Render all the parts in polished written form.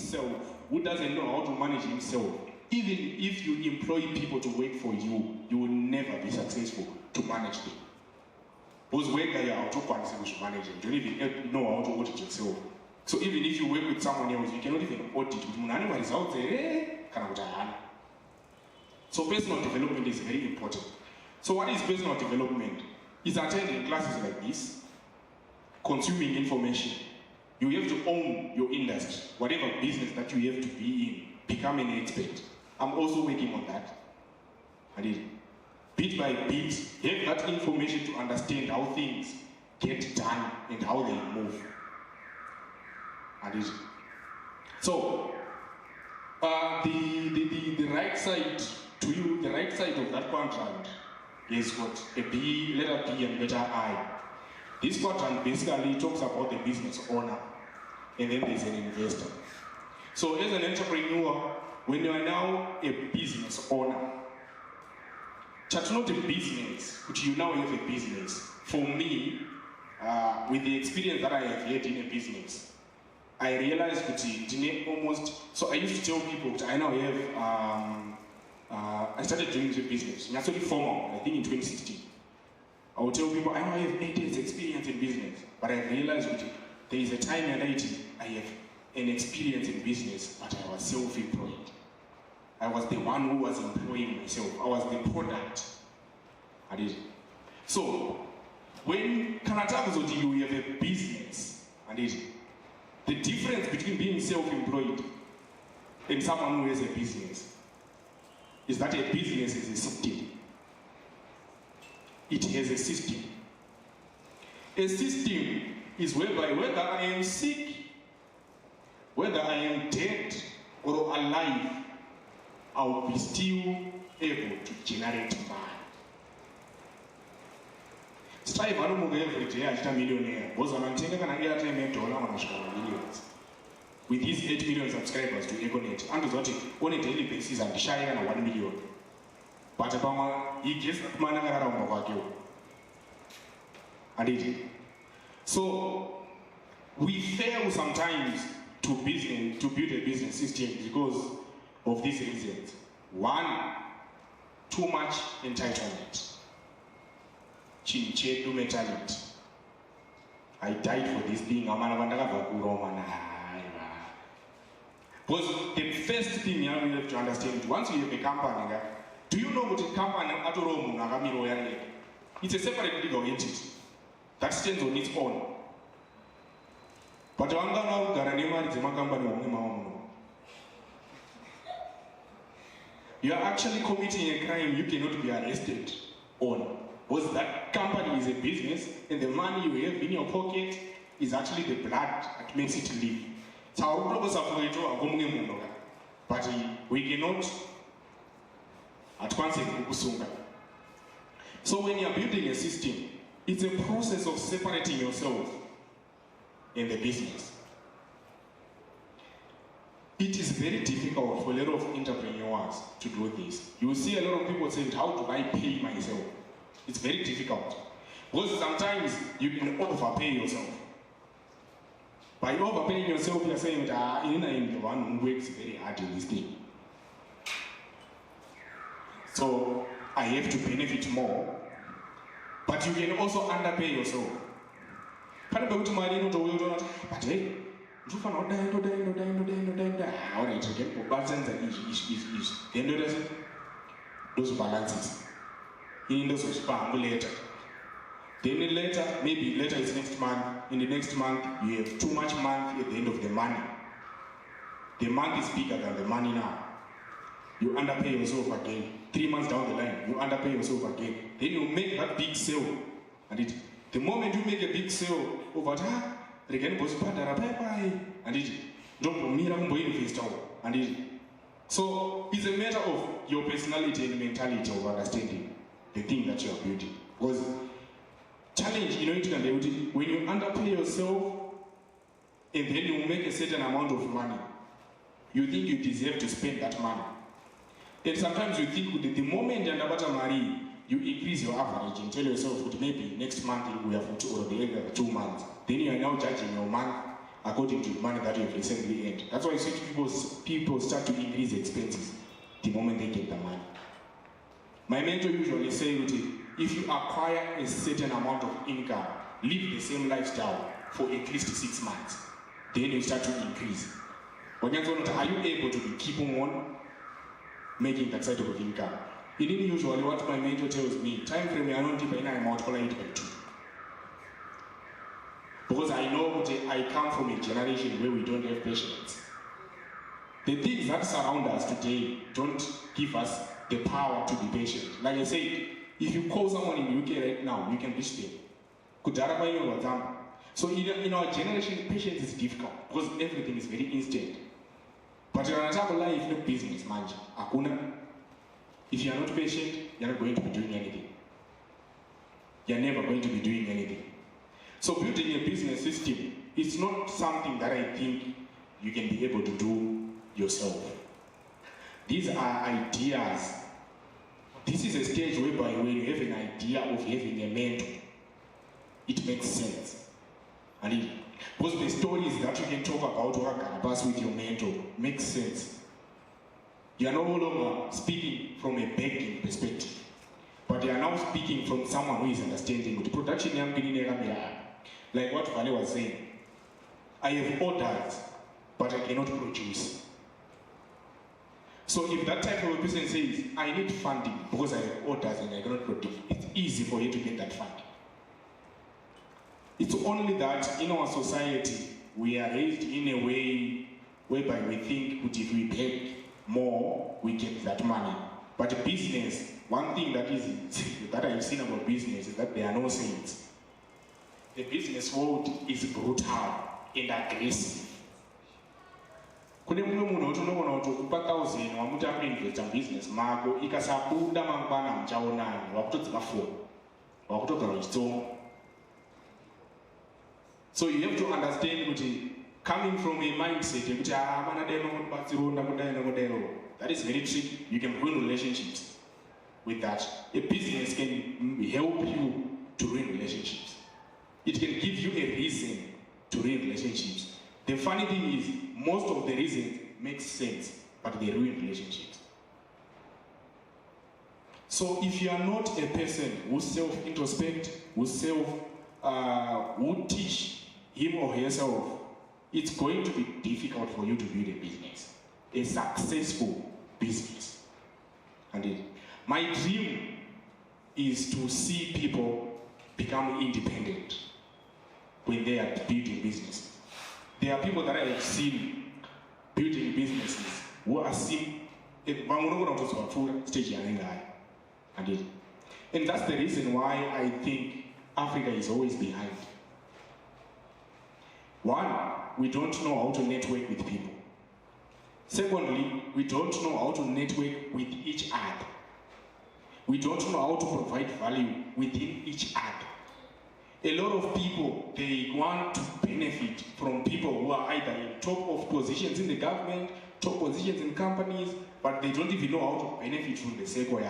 himself, who doesn't know how to manage himself, even if you employ people to work for you, you will never be successful to manage them. Because where you are to manage them, you don't even know how to audit yourself. So even if you work with someone else, you cannot even audit with results. So personal development is very important. So what is personal development? It's attending classes like this, consuming information. You have to own your industry, whatever business that you have to be in, become an expert. I'm also working on that. Bit by bit, have that information to understand how things get done and how they move. So, the right side to you, the right side of that quadrant is what? A B, letter B and letter I. This quadrant basically talks about the business owner, and then there's an investor. So as an entrepreneur, when you are now a business owner, it's not a business, but you now have a business. For me, with the experience that I have had in a business, I realized that almost, so I used to tell people that I now have, I started doing the business, that's only formal, I think in 2016. I would tell people, I now have 8 years experience in business, but I realized that there is a time in IT, I have an experience in business, but I was self-employed. I was the one who was employing myself. I was the product. So, when Kanataku you have a business, the difference between being self-employed and someone who has a business is that a business is a system. It has a system. A system is whereby whether I am sick, whether I am dead or alive, I will be still able to generate money. Strive every day as a millionaire. Was on millions. With his 8 million subscribers to Econet, and on a daily basis and shy on 1 million. But he gets that money around. So we fail sometimes to build a business system because of these reasons. One, too much entitlement. Chinchedu mentality. I died for this thing. Because the first thing you have to understand, once you have a company, do you know what a company it's a separate legal entity that stands on its own. But you are actually committing a crime you cannot be arrested on. Because that company is a business and the money you have in your pocket is actually the blood that makes it live. But we cannot at once. So when you are building a system, it's a process of separating yourself in the business. It is very difficult for a lot of entrepreneurs to do this. You will see a lot of people saying, how do I pay myself? It's very difficult. Because sometimes you can overpay yourself. By overpaying yourself, you're saying that I am the one who works very hard in this thing. So I have to benefit more. But you can also underpay yourself. But hey, you cannot die. Those balances. In those later. Then later, maybe later is next month. In the next month, you have too much money at the end of the money. The month is bigger than the money now. You underpay yourself again. 3 months down the line, you underpay yourself again. Then you make that big sale. And the moment you make a big sale, over time, so it's a matter of your personality and mentality of understanding the thing that you are building. Because challenge, when you underpay yourself and then you make a certain amount of money, you think you deserve to spend that money. And sometimes you think that the moment you're about to marry, you increase your average and tell yourself that maybe next month you will have 2 or the other 2 months. Then you are now judging your month according to the money that you've recently earned. That's why you see people start to increase expenses the moment they get the money. My mentor usually says, if you acquire a certain amount of income, live the same lifestyle for at least 6 months, then you start to increase. Are you able to be keeping on making that side of income? It is usually what my mentor tells me, time frame I don't depend, I multiply it by 2. Because I know that I come from a generation where we don't have patience. The things that surround us today don't give us the power to be patient. Like I said, if you call someone in the UK right now, you can reach them. So in our generation, patience is difficult because everything is very instant. But in our life, no business, man. If you are not patient, you're not going to be doing anything. You're never going to be doing anything. So building a business system is not something that I think you can be able to do yourself. These are ideas. This is a stage whereby when you have an idea of having a mentor, it makes sense. And because the stories that you can talk about or pass with your mentor makes sense. You are no longer speaking from a begging perspective, but you are now speaking from someone who is understanding the production. Like what Vale was saying, I have orders, but I cannot produce. So if that type of a person says, I need funding because I have orders and I cannot produce, it's easy for you to get that funding. It's only that in our society, we are raised in a way whereby we think that if we beg more, we get that money. But business, one thing that I've seen about business is that there are no saints. The business world is brutal and aggressive. Kune mumwe munhu unoona kuti kupa 1000 wamuti akuinvesta business mako ikasabuda mangwana muchaonani wakutodzima foni wakutogara uchitsonga. So you have to understand kuti coming from a mindset yekuti mana dai nomubatsiro ndamudai nomudero, that is very tricky. You can ruin relationships with that. A business can help you to ruin relationships. It can give you a reason to ruin relationships. The funny thing is, most of the reasons make sense, but they ruin relationships. So if you are not a person who self-introspect, who teach him or herself, it's going to be difficult for you to build a business, a successful business. And my dream is to see people become independent when they are building businesses. There are people that I have seen building businesses who are seen stage. And that's the reason why I think Africa is always behind. One, we don't know how to network with people. Secondly, we don't know how to network with each other. We don't know how to provide value within each other. A lot of people, they want to benefit from people who are either in top of positions in the government, top positions in companies, but they don't even know how to benefit from the circle.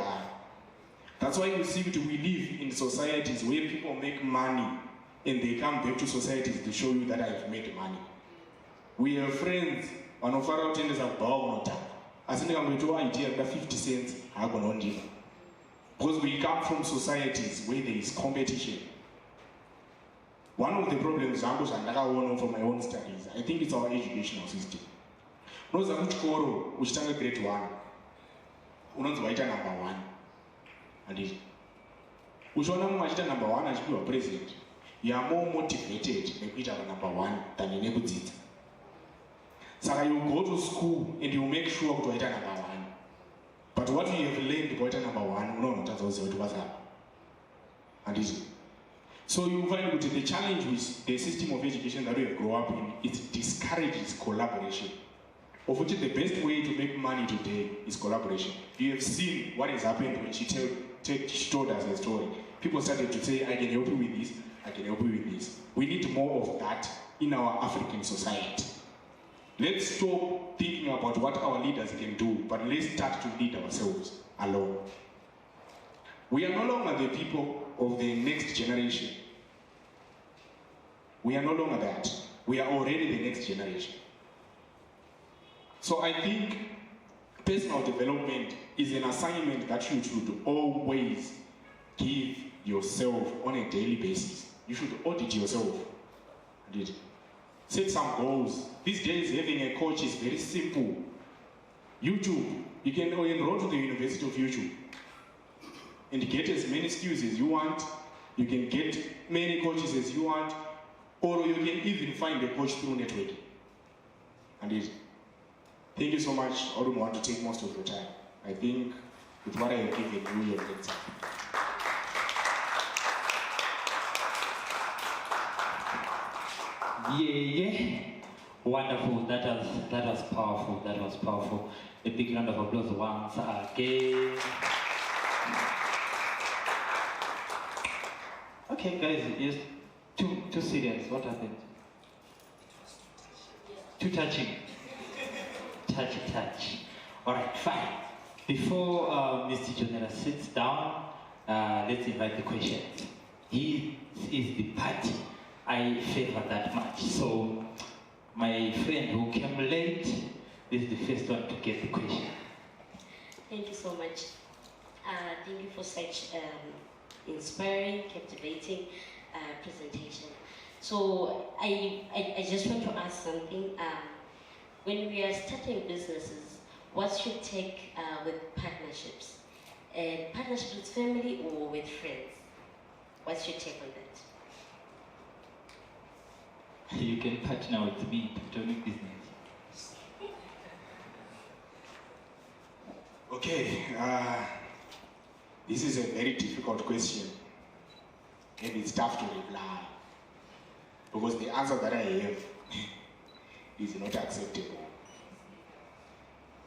That's why you see that we live in societies where people make money and they come back to societies to show you that I've made money. We have friends, one of our attendants have bought as in the idea that 50 cents are going to because we come from societies where there is competition. One of the problems I know from my own studies, I think it's our educational system. Knows that which time grade 1, unozi waita number 1. And it uchiona mumachita number 1 achipiwa president, you are more motivated nekuita number 1 than nekudzidza. Saka you go to school and you make sure kuti waita number 1. But what you have learned about number 1, unotadza kuziva kuti what's up. And it so you find that the challenge with the system of education that we grow up in, it discourages collaboration. Of which the best way to make money today is collaboration. You have seen what has happened when she told us a story. People started to say, I can help you with this, I can help you with this. We need more of that in our African society. Let's stop thinking about what our leaders can do, but let's start to lead ourselves alone. We are no longer the people of the next generation. We are no longer that. we are already the next generation. So I think personal development is an assignment that you should always give yourself on a daily basis. You should audit yourself. Set some goals. These days, having a coach is very simple. YouTube, you can enroll to the University of YouTube and get as many skills as you want. You can get many coaches as you want, or you can even find a coach through networking. Thank you so much. I don't want to take most of your time. I think with what I have given you, you're getting time. Yeah. Wonderful. That was powerful. That was powerful. A big round of applause once again. Okay, guys, yes, too serious. What happened? Too touching. Touch. All right, fine. Before Mr. Jonera sits down, let's invite the questions. He is the party I favor that much. So, my friend who came late is the first one to get the question. Thank you so much. Thank you for such inspiring, captivating presentation. So I just want to ask something. When we are starting businesses, what's your take with partnerships? Partnerships with family or with friends? What's your take on that? You can partner with me to do business. Okay, this is a very difficult question, and it's tough to reply because the answer that I have is not acceptable.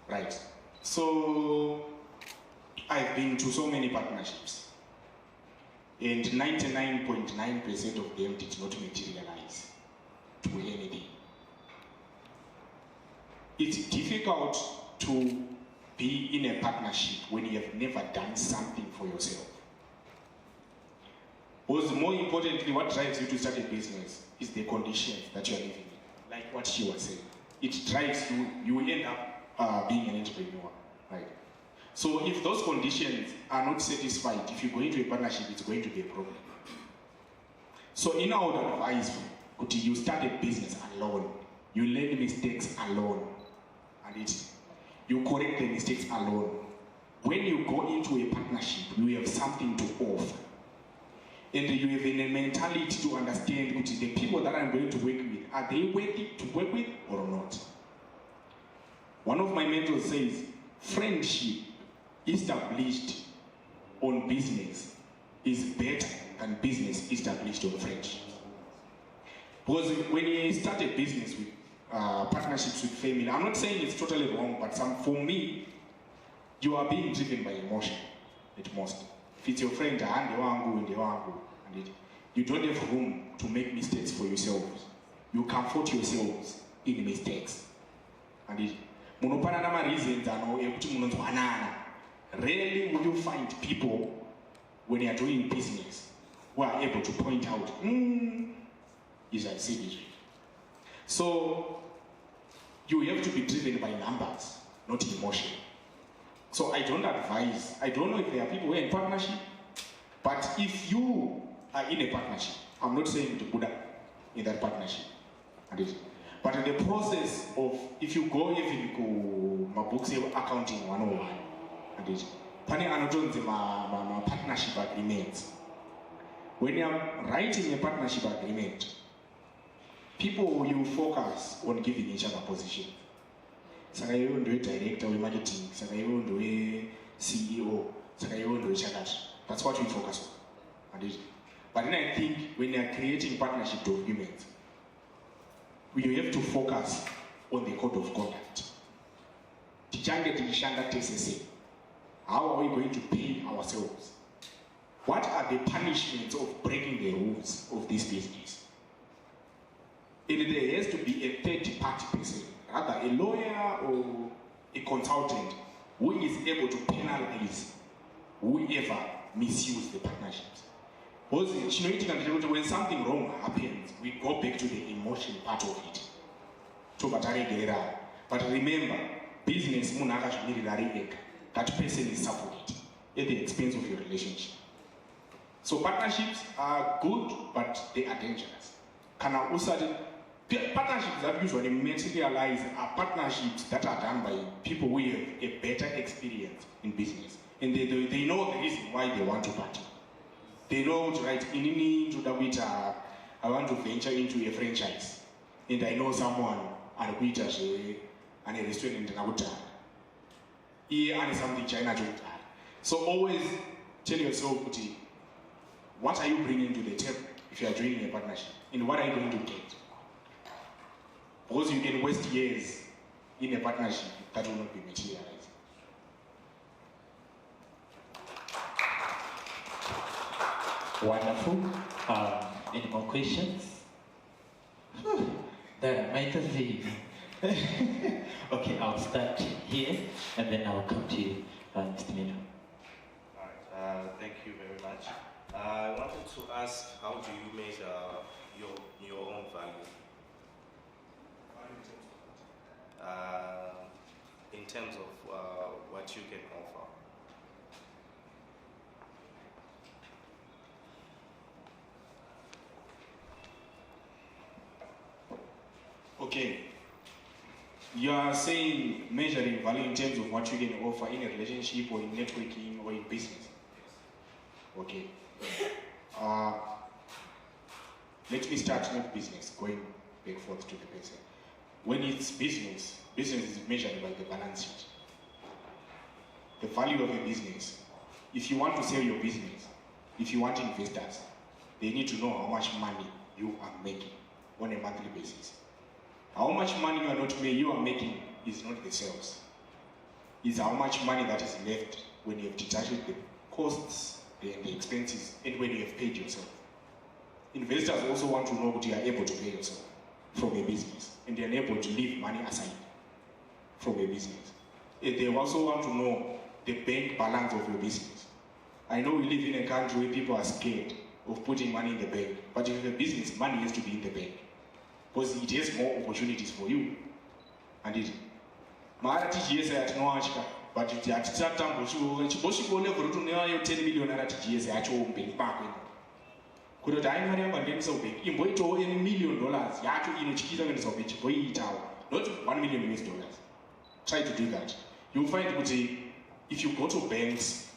Right. So I've been to so many partnerships, and 99.9% of them did not materialize to anything. It's difficult to be in a partnership when you have never done something for yourself. Because more importantly, what drives you to start a business is the conditions that you are living in. Like what she was saying. It drives you, you will end up being an entrepreneur, right? So if those conditions are not satisfied, if you go into a partnership, it's going to be a problem. So in our advice, you start a business alone. You learn mistakes alone. And you correct the mistakes alone. When you go into a partnership, you have something to offer. And you have a mentality to understand the people that I'm going to work with, are they worthy to work with or not? One of my mentors says, friendship established on business is better than business established on friendship. Because when you start a business with partnerships with family, I'm not saying it's totally wrong, but for me, you are being driven by emotion at most. If it's your friend, and you don't have room to make mistakes for yourselves. You comfort yourselves in mistakes. And reasons rarely will you find people when you are doing business who are able to point out, is a synergy. So you have to be driven by numbers, not emotion. So I don't advise, I don't know if there are people who are in partnership, but if you are in a partnership, I'm not saying to put up in that partnership. But in the process of, if you go even to my books, accounting 101, my partnership agreements. When you are writing a partnership agreement, people will focus on giving each other position. Saka you do a director of marketing, Saka you do a CEO, Saka you do a chakata. That's what we focus on. But then I think when you are creating partnership documents, we have to focus on the code of conduct. Shanda, how are we going to pay ourselves? What are the punishments of breaking the rules of this business? And there has to be a third-party person, rather a lawyer or a consultant, who is able to penalize whoever misuses the partnerships. Because when something wrong happens, we go back to the emotion part of it. But remember, business, that person is suffering at the expense of your relationship. So partnerships are good, but they are dangerous. Partnerships that usually materialize are partnerships that are done by people who have a better experience in business. And they know the reason why they want to partner. They know to write I want to venture into a franchise. And I know someone and a restaurant and something China. So always tell yourself, what are you bringing to the table if you are joining a partnership? And what are you going to get? Because you can waste years in a partnership that will not be materialized. Wonderful. Any more questions? That might as well. Okay, I'll start here and then I'll come to you, Mr. Mino. Alright, thank you very much. I wanted to ask, how do you measure your own value? In terms of what you can offer. Okay. You are saying measuring value in terms of what you can offer in a relationship or in networking or in business. Okay. Let me start with business, going back forth to the person. When it's business is measured by the balance sheet. The value of a business. If you want to sell your business, if you want investors, they need to know how much money you are making on a monthly basis. How much money you are making is not the sales. It's how much money that is left when you have detached the costs and the expenses and when you have paid yourself. Investors also want to know that you are able to pay yourself from a business and they are able to leave money aside from a business. And they also want to know the bank balance of your business. I know we live in a country where people are scared of putting money in the bank, but if you have a business, money has to be in the bank because it has more opportunities for you. And it. But if you are 10 million kuti haimari yamba ndendisa ubeki imboitawo $1 million yacho inotyisa kuendesa ubeki chimboiitawo not $1 million. Try to do that. You'll find that if you go to banks,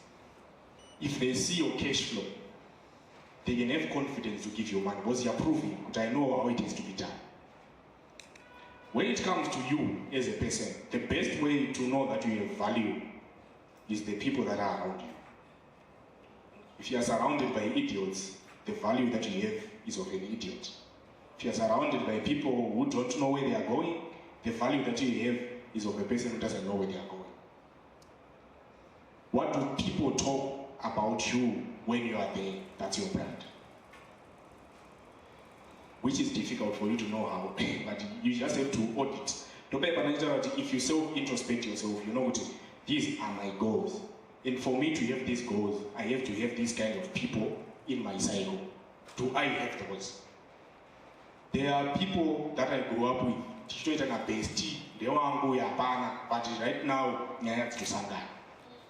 if they see your cash flow, they can have confidence to give you money because you're proving that I know how it is to be done. When it comes to you as a person, the best way to know that you have value is the people that are around you. If you are surrounded by idiots, the value that you have is of an idiot. If you are surrounded by people who don't know where they are going, the value that you have is of a person who doesn't know where they are going. What do people talk about you when you are there? That's your brand. Which is difficult for you to know how, but you just have to audit. If you self-introspect yourself, you know what, these are my goals. And for me to have these goals, I have to have these kind of people in my cycle. Do I have those? There are people that I grew up with. But right now,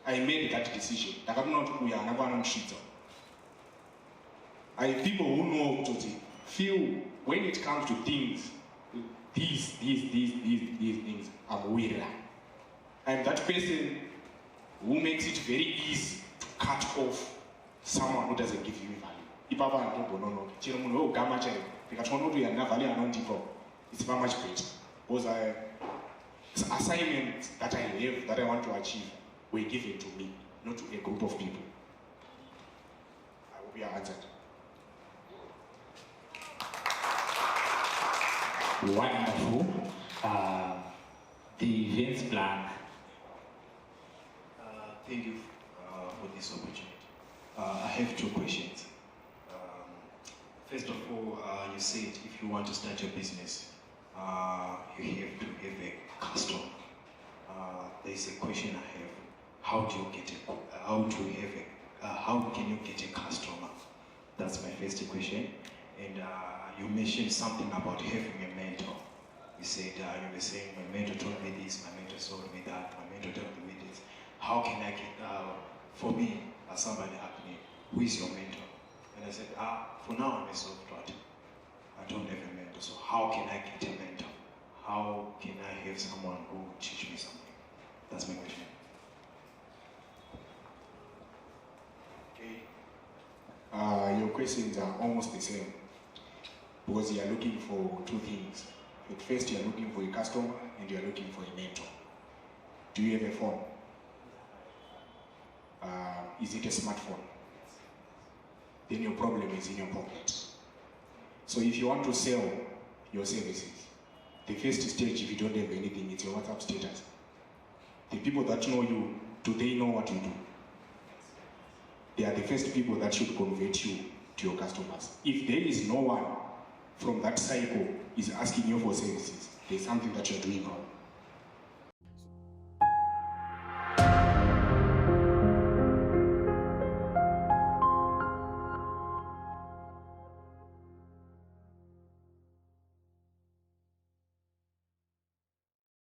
I made that decision. I have people who know to feel when it comes to things, these things, I'm weird. I'm that person who makes it very easy to cut off someone who doesn't give you value. It's much better. Because assignments that I have, that I want to achieve, were given to me, not to a group of people. I hope you are answered. Wonderful. The events plan. Thank you for this opportunity. I have 2 questions. First of all, you said if you want to start your business, you have to have a customer. There's a question I have. How can you get a customer? That's my first question. And you mentioned something about having a mentor. You said, you were saying, my mentor told me this, my mentor told me that, my mentor told me this. How can I get, for me, as somebody happening, who is your mentor? And I said, for now I'm a self-taught. I don't have a mentor, so how can I get a mentor? How can I have someone who will teach me something? That's my question. Okay. Your questions are almost the same, because you are looking for two things. At first, you are looking for a customer and you are looking for a mentor. Do you have a phone? Is it a smartphone? Then your problem is in your pocket. So if you want to sell your services, the first stage, if you don't have anything, it's your WhatsApp status. The people that know you, do they know what you do? They are the first people that should convert you to your customers. If there is no one from that cycle is asking you for services, there's something that you're doing wrong.